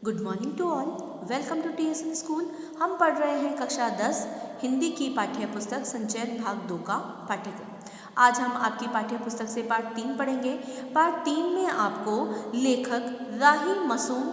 Good morning to all. Welcome to TSN school. हम पढ़ रहे हैं कक्षा 10 हिंदी की पाठ्य पुस्तक संचयन भाग 2 का पाठ्यक्रम। आज हम आपकी पाठ्य पुस्तक से पाठ 3 पढ़ेंगे। पाठ 3 में आपको लेखक राही मासूम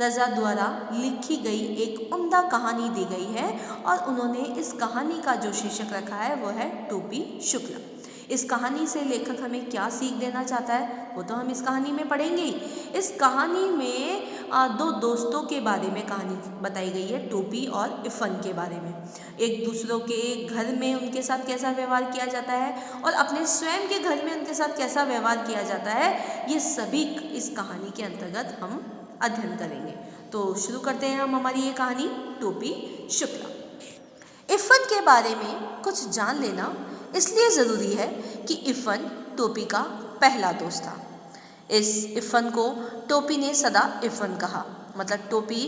रज़ा द्वारा लिखी गई एक उम्दा कहानी दी गई है और उन्होंने इस कहानी का जो शीर्षक रखा है वो है टोपी शुक्ला। इस कहानी से लेखक हमें क्या सीख देना चाहता है वो तो हम इस कहानी में पढ़ेंगे ही। इस कहानी में दो दोस्तों के बारे में कहानी बताई गई है, टोपी और इफ़न के बारे में। एक दूसरों के घर में उनके साथ कैसा व्यवहार किया जाता है और अपने स्वयं के घर में उनके साथ कैसा व्यवहार किया जाता है, ये सभी इस कहानी के अंतर्गत हम अध्ययन करेंगे। तो शुरू करते हैं हम हमारी ये कहानी टोपी शुक्ला। इफ़न के बारे में कुछ जान लेना इसलिए ज़रूरी है कि इफ़न टोपी का पहला दोस्त था। इस इफ़न को टोपी ने सदा इफ़न कहा, मतलब टोपी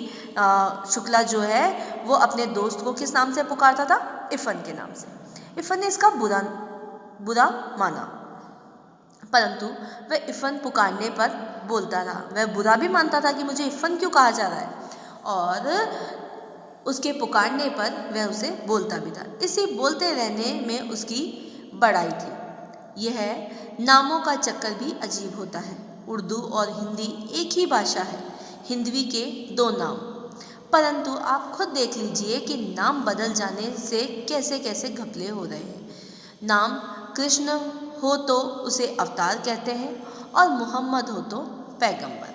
शुक्ला जो है वो अपने दोस्त को किस नाम से पुकारता था? इफ़न के नाम से। इफ़न ने इसका बुरा माना, परंतु वह इफ़न पुकारने पर बोलता रहा। वह बुरा भी मानता था कि मुझे इफ़न क्यों कहा जा रहा है, और उसके पुकारने पर वह उसे बोलता भी था। इसी बोलते रहने में उसकी बड़ाई थी। यह नामों का चक्कर भी अजीब होता है। उर्दू और हिंदी एक ही भाषा है, हिंदवी के दो नाम, परंतु आप खुद देख लीजिए कि नाम बदल जाने से कैसे कैसे घपले हो रहे हैं। नाम कृष्ण हो तो उसे अवतार कहते हैं और मोहम्मद हो तो पैगंबर।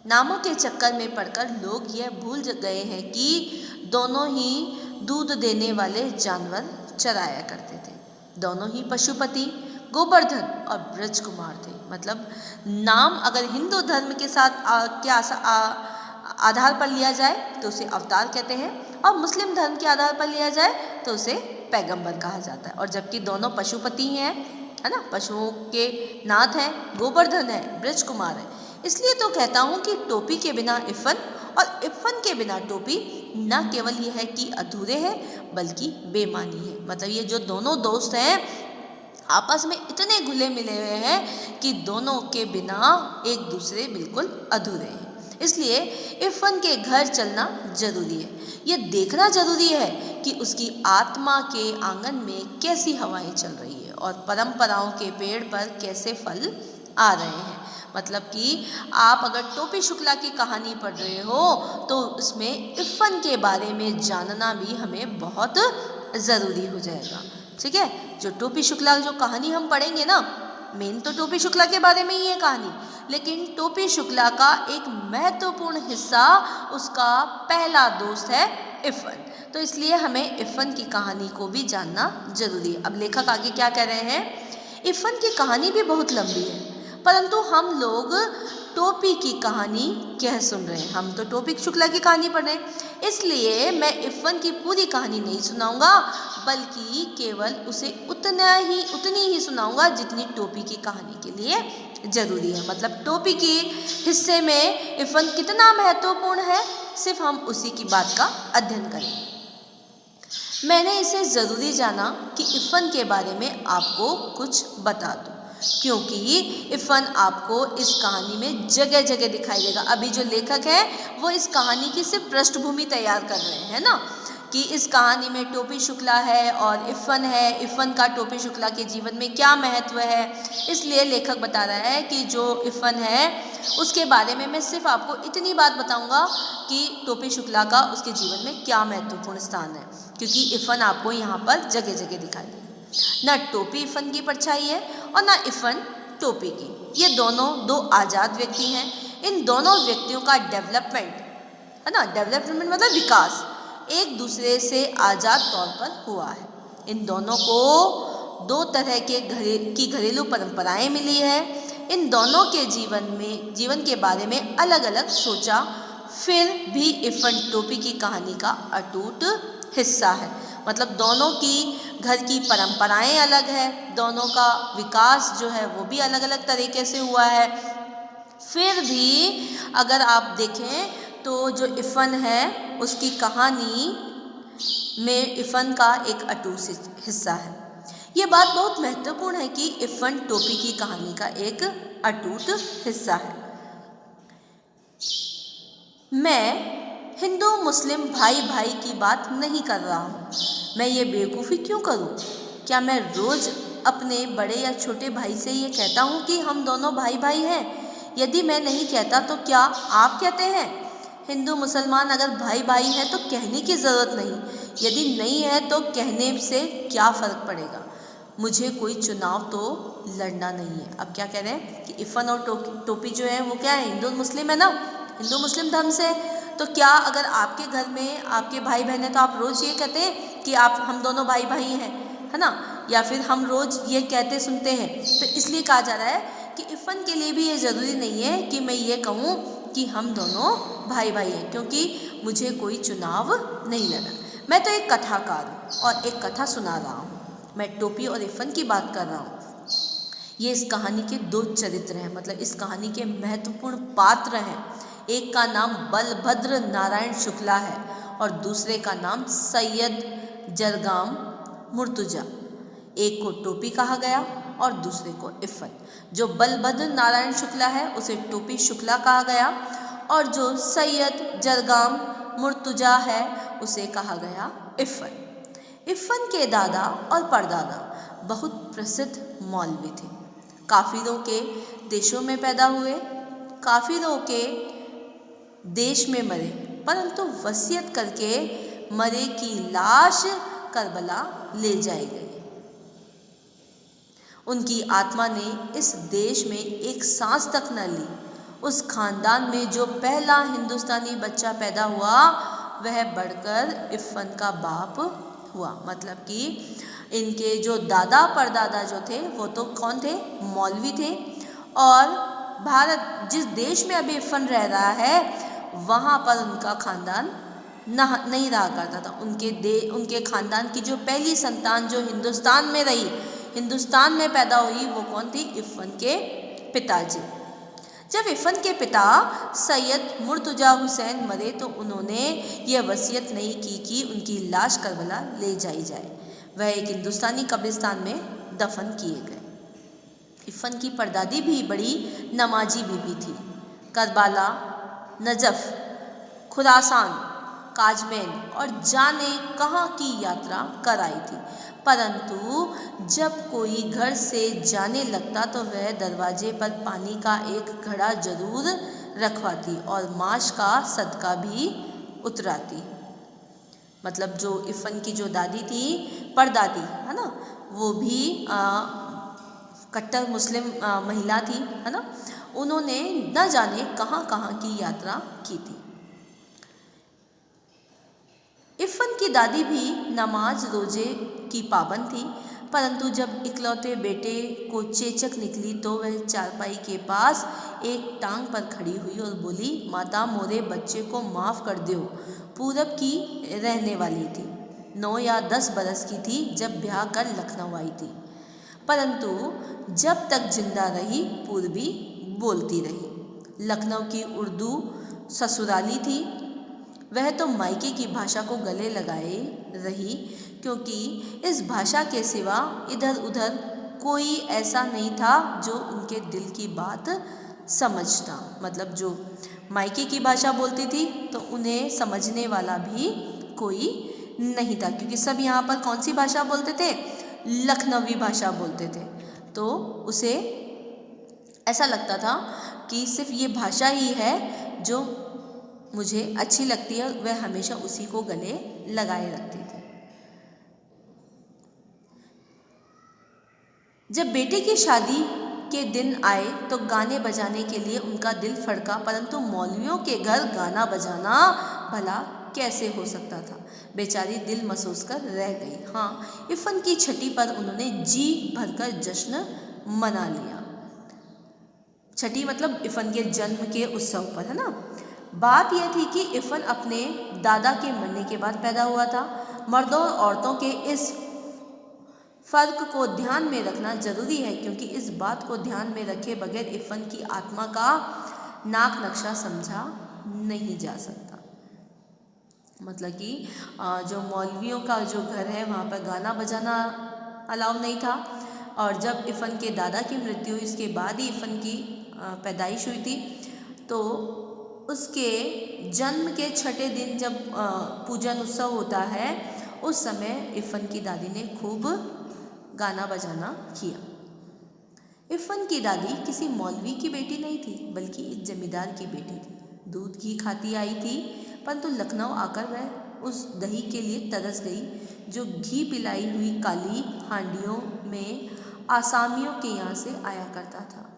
नामों के चक्कर में पड़कर लोग यह भूल गए हैं कि दोनों ही दूध देने वाले जानवर चराया करते थे। दोनों ही पशुपति गोवर्धन और ब्रज कुमार थे। मतलब नाम अगर हिंदू धर्म के साथ आधार पर लिया जाए तो उसे अवतार कहते हैं, और मुस्लिम धर्म के आधार पर लिया जाए तो उसे पैगंबर कहा जाता है। और जबकि दोनों पशुपति हैं, है ना, पशुओं के नाथ हैं, गोवर्धन है, ब्रज कुमार है। इसलिए तो कहता हूँ कि टोपी के बिना इफ़न और इफ़न के बिना टोपी न केवल यह है कि अधूरे हैं बल्कि बेमानी है। मतलब ये जो दोनों दोस्त हैं आपस में इतने घुले मिले हुए हैं कि दोनों के बिना एक दूसरे बिल्कुल अधूरे हैं। इसलिए इफ़न के घर चलना जरूरी है। ये देखना जरूरी है कि उसकी आत्मा के आंगन में कैसी हवाएं चल रही है और परंपराओं के पेड़ पर कैसे फल आ रहे हैं। मतलब कि आप अगर टोपी शुक्ला की कहानी पढ़ रहे हो तो उसमें इफ़न के बारे में जानना भी हमें बहुत ज़रूरी हो जाएगा। ठीक है, जो टोपी शुक्ला जो कहानी हम पढ़ेंगे ना, मेन तो टोपी शुक्ला के बारे में ही है कहानी, लेकिन टोपी शुक्ला का एक महत्वपूर्ण हिस्सा उसका पहला दोस्त है इफ़न। तो इसलिए हमें इफ़न की कहानी को भी जानना जरूरी है। अब लेखक आगे क्या कह रहे हैं? इफ़न की कहानी भी बहुत लंबी है, परंतु हम लोग टोपी की कहानी क्या सुन रहे हैं। हम तो टोपी शुक्ला की कहानी पढ़ रहे हैं, इसलिए मैं इफ़न की पूरी कहानी नहीं सुनाऊंगा, बल्कि केवल उसे उतनी ही सुनाऊंगा जितनी टोपी की कहानी के लिए ज़रूरी है। मतलब टोपी के हिस्से में इफ़न कितना महत्वपूर्ण है, सिर्फ हम उसी की बात का अध्ययन करेंगे। मैंने इसे ज़रूरी जाना कि इफ़न के बारे में आपको कुछ बता दूँ, क्योंकि इफ़न आपको इस कहानी में जगह जगह दिखाई देगा। अभी जो लेखक है वो इस कहानी की सिर्फ पृष्ठभूमि तैयार कर रहे हैं ना, कि इस कहानी में टोपी शुक्ला है और इफ़न है, इफ़न का टोपी शुक्ला के जीवन में क्या महत्व है। इसलिए लेखक बता रहा है कि जो इफ़न है उसके बारे में मैं सिर्फ आपको इतनी बात बताऊंगा कि टोपी शुक्ला का उसके जीवन में क्या महत्वपूर्ण स्थान है, क्योंकि इफ़न आपको यहाँ पर जगह जगह दिखाई देगा। ना टोपी इफ़न की परछाई है और ना इफ़न टोपी की। ये दोनों दो आज़ाद व्यक्ति हैं। इन दोनों व्यक्तियों का डेवलपमेंट, है ना, डेवलपमेंट मतलब विकास, एक दूसरे से आज़ाद तौर पर हुआ है। इन दोनों को दो तरह की घरेलू परंपराएं मिली है। इन दोनों के जीवन के बारे में अलग अलग सोचा, फिर भी इफ़न टोपी की कहानी का अटूट हिस्सा है। मतलब दोनों की घर की परंपराएं अलग है, दोनों का विकास जो है वो भी अलग अलग तरीके से हुआ है। फिर भी अगर आप देखें तो जो इफ़न है उसकी कहानी में इफ़न का एक अटूट हिस्सा है। ये बात बहुत महत्वपूर्ण है कि इफ़न टोपी की कहानी का एक अटूट हिस्सा है। मैं हिंदू मुस्लिम भाई भाई की बात नहीं कर रहा हूँ। मैं ये बेवकूफ़ी क्यों करूँ? क्या मैं रोज़ अपने बड़े या छोटे भाई से ये कहता हूँ कि हम दोनों भाई भाई हैं? यदि मैं नहीं कहता तो क्या आप कहते हैं? हिंदू मुसलमान अगर भाई भाई हैं तो कहने की ज़रूरत नहीं, यदि नहीं है तो कहने से क्या फ़र्क पड़ेगा? मुझे कोई चुनाव तो लड़ना नहीं है। अब क्या कह रहे हैं कि इफ़न और टोपी जो है वो क्या है, हिंदू मुस्लिम है ना, हिंदू मुस्लिम धर्म से। तो क्या अगर आपके घर में आपके भाई बहन है तो आप रोज़ ये कहते हैं कि आप हम दोनों भाई भाई हैं, है ना? या फिर हम रोज़ ये कहते सुनते हैं। तो इसलिए कहा जा रहा है कि इफ़न के लिए भी ये ज़रूरी नहीं है कि मैं ये कहूँ कि हम दोनों भाई भाई हैं, क्योंकि मुझे कोई चुनाव नहीं लड़ा। मैं तो एक कथाकार हूँ और एक कथा सुना रहा हूँ। मैं टोपी और इफ़न की बात कर रहा हूँ। ये इस कहानी के दो चरित्र हैं, मतलब इस कहानी के महत्वपूर्ण पात्र हैं। एक का नाम बलभद्र नारायण शुक्ला है और दूसरे का नाम सैयद जरगाम मुर्तुजा। एक को टोपी कहा गया और दूसरे को इफ़न। जो बलभद्र नारायण शुक्ला है उसे टोपी शुक्ला कहा गया और जो सैयद जरगाम मुर्तुजा है उसे कहा गया इफ़न। इफ़न के दादा और परदादा बहुत प्रसिद्ध मौलवी थे। काफिरों के देशों में पैदा हुए, काफिरों के देश में मरे, परंतु वसीयत करके मरे की लाश करबला ले जाई गई। उनकी आत्मा ने इस देश में एक सांस तक न ली। उस खानदान में जो पहला हिंदुस्तानी बच्चा पैदा हुआ वह बढ़कर इफ़न का बाप हुआ। मतलब कि इनके जो दादा परदादा जो थे वो तो कौन थे? मौलवी थे। और भारत जिस देश में अभी इफ़न रह रहा है वहाँ पर उनका खानदान नहीं रहा करता था। उनके खानदान की जो पहली संतान जो हिंदुस्तान में रही, हिंदुस्तान में पैदा हुई, वो कौन थी? इफ़न के पिताजी। जब इफ़न के पिता सैयद मुर्तुजा हुसैन मरे तो उन्होंने यह वसीयत नहीं की कि उनकी लाश करबला ले जाई जाए। वह एक हिंदुस्तानी कब्रिस्तान में दफन किए गए। इफ़न की परदादी भी बड़ी नमाजी बीबी थी। करबला, नजफ़, खुरासान, काजमैन और जाने कहाँ की यात्रा कराई थी, परंतु जब कोई घर से जाने लगता तो वह दरवाजे पर पानी का एक घड़ा जरूर रखवाती और माश का सदका भी उतराती। मतलब जो इफ़न की जो दादी थी, परदादी, है ना, वो भी कट्टर मुस्लिम महिला थी, है ना। उन्होंने न जाने कहाँ कहाँ की यात्रा की थी। इफ़न की दादी भी नमाज रोजे की पाबंद थी, परंतु जब इकलौते बेटे को चेचक निकली तो वह चारपाई के पास एक टांग पर खड़ी हुई और बोली, माता मोरे बच्चे को माफ़ कर दो। पूरब की रहने वाली थी, 9 या 10 बरस की थी जब ब्याह कर लखनऊ आई थी, परंतु जब तक जिंदा रही पूर्वी बोलती रही। लखनऊ की उर्दू ससुराली थी। वह तो मायके की भाषा को गले लगाए रही, क्योंकि इस भाषा के सिवा इधर उधर कोई ऐसा नहीं था जो उनके दिल की बात समझता। मतलब जो मायके की भाषा बोलती थी तो उन्हें समझने वाला भी कोई नहीं था, क्योंकि सब यहाँ पर कौन सी भाषा बोलते थे? लखनवी भाषा बोलते थे। तो उसे ऐसा लगता था कि सिर्फ ये भाषा ही है जो मुझे अच्छी लगती है, वह हमेशा उसी को गले लगाए रखती थी। जब बेटे की शादी के दिन आए तो गाने बजाने के लिए उनका दिल फड़का, परंतु मौलवियों के घर गाना बजाना भला कैसे हो सकता था। बेचारी दिल मसोस कर रह गई। हाँ, इफ़न की छठी पर उन्होंने जी भरकर जश्न मना लिया। छठी मतलब इफ़न के जन्म के उत्सव पर, है ना। बात यह थी कि इफ़न अपने दादा के मरने के बाद पैदा हुआ था। मर्दों और औरतों के इस फ़र्क को ध्यान में रखना ज़रूरी है, क्योंकि इस बात को ध्यान में रखे बगैर इफ़न की आत्मा का नाक नक्शा समझा नहीं जा सकता। मतलब कि जो मौलवियों का जो घर है वहाँ पर गाना बजाना अलाउ नहीं था, और जब इफ़न के दादा की मृत्यु हुई इसके बाद ही इफ़न की पैदाइश हुई थी, तो उसके जन्म के छठे दिन जब पूजन उत्सव होता है, उस समय इरफान की दादी ने खूब गाना बजाना किया। इरफान की दादी किसी मौलवी की बेटी नहीं थी, बल्कि एक जमींदार की बेटी थी। दूध घी खाती आई थी, परंतु लखनऊ आकर वह उस दही के लिए तरस गई जो घी पिलाई हुई काली हांडियों में आसामियों के यहाँ से आया करता था।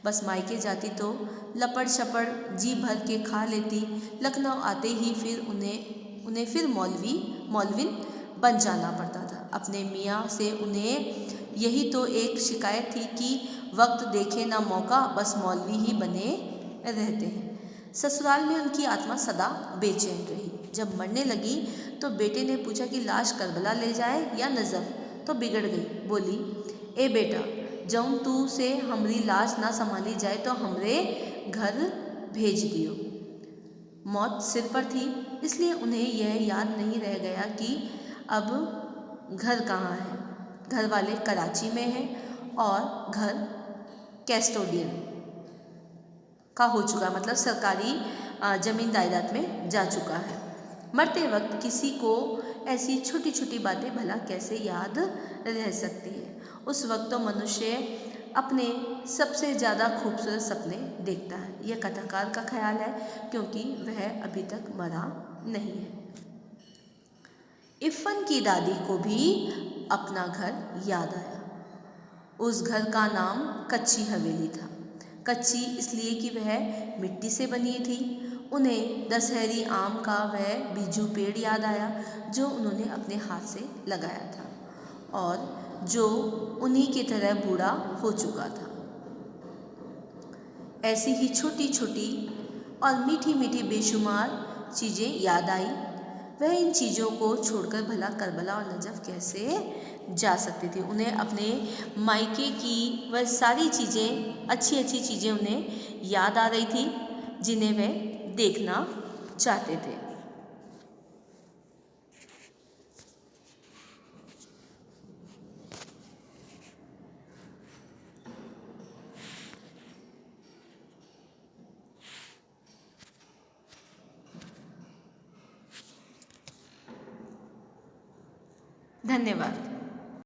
बस मायके जाती तो लपड़ छपड़ जी भर के खा लेती। लखनऊ आते ही फिर उन्हें फिर मौलविन बन जाना पड़ता था। अपने मियाँ से उन्हें यही तो एक शिकायत थी कि वक्त देखे ना मौका, बस मौलवी ही बने रहते हैं। ससुराल में उनकी आत्मा सदा बेचैन रही। जब मरने लगी तो बेटे ने पूछा कि लाश करबला ले जाए या नजफ, तो बिगड़ गई। बोली, ए बेटा, जौन तू से हमरी लाश ना संभाली जाए तो हमरे घर भेज दियो। मौत सिर पर थी, इसलिए उन्हें यह याद नहीं रह गया कि अब घर कहाँ है। घर वाले कराची में हैं और घर कैस्टोडियन का हो चुका, मतलब सरकारी ज़मीन जायदाद में जा चुका है। मरते वक्त किसी को ऐसी छोटी छोटी बातें भला कैसे याद रह सकती है। उस वक्त तो मनुष्य अपने सबसे ज़्यादा खूबसूरत सपने देखता है। यह कथाकार का ख्याल है, क्योंकि वह अभी तक मरा नहीं है। इरफान की दादी को भी अपना घर याद आया। उस घर का नाम कच्ची हवेली था। कच्ची इसलिए कि वह मिट्टी से बनी थी। उन्हें दशहरी आम का वह बीजू पेड़ याद आया जो उन्होंने अपने हाथ से लगाया था और जो उन्हीं की तरह बूढ़ा हो चुका था। ऐसी ही छोटी छोटी और मीठी मीठी बेशुमार चीज़ें याद आई। वह इन चीज़ों को छोड़कर भला करबला और नजफ कैसे जा सकती थी। उन्हें अपने मायके की वह सारी चीज़ें, अच्छी अच्छी चीज़ें उन्हें याद आ रही थी जिन्हें वह देखना चाहते थे। धन्यवाद।